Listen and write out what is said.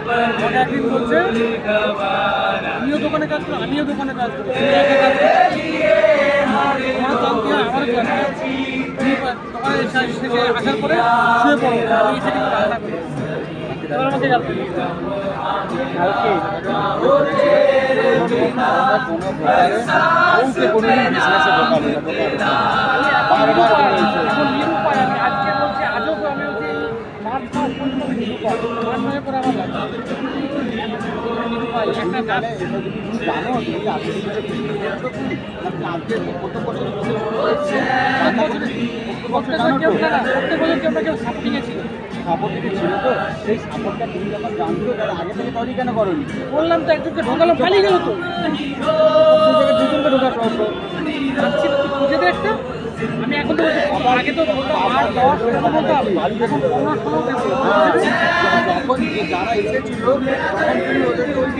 আমাকে একদিন বলছে আমিও দোকানে কাজ করি, আমিও দোকানে কাজ করি, আমার জানতে হয়, আমারও জানতে হয়। দোকানে থেকে আসার পরে শুয়ে পড়ো, আমি এসে কিন্তু রান্না করি। এবার আমাকে গেল নিরুপায়। আমি আজকে বলছি, আজও আমি বলছি মাছ মাছ পর্যন্ত আমি নিরুপায়, মাছ নয় করে আমার লাগে নিরুপায় একটা কাজ। জানো প্রত্যেক বছর কেউ না কেউ সাপোর্টিংয়ে ছিল। সাপোর্টিং ছিল তো, সেই সাপোর্টটা তুমি যখন জানছো তাহলে আগে থেকে তৈরি কেন করোনি? বললাম তো একজনকে ঢোকালাম, পালিয়ে গেল তো। দুজনকে ঢোকার ভাবছি তো খুঁজে দে একটা। আমি এখন তো বলছি আগে তো বলতাম 8, 10 এরকম বলতাম, এখন 15, 16 যখন যারা এসেছিল তখন তুমি ওদেরকে ওই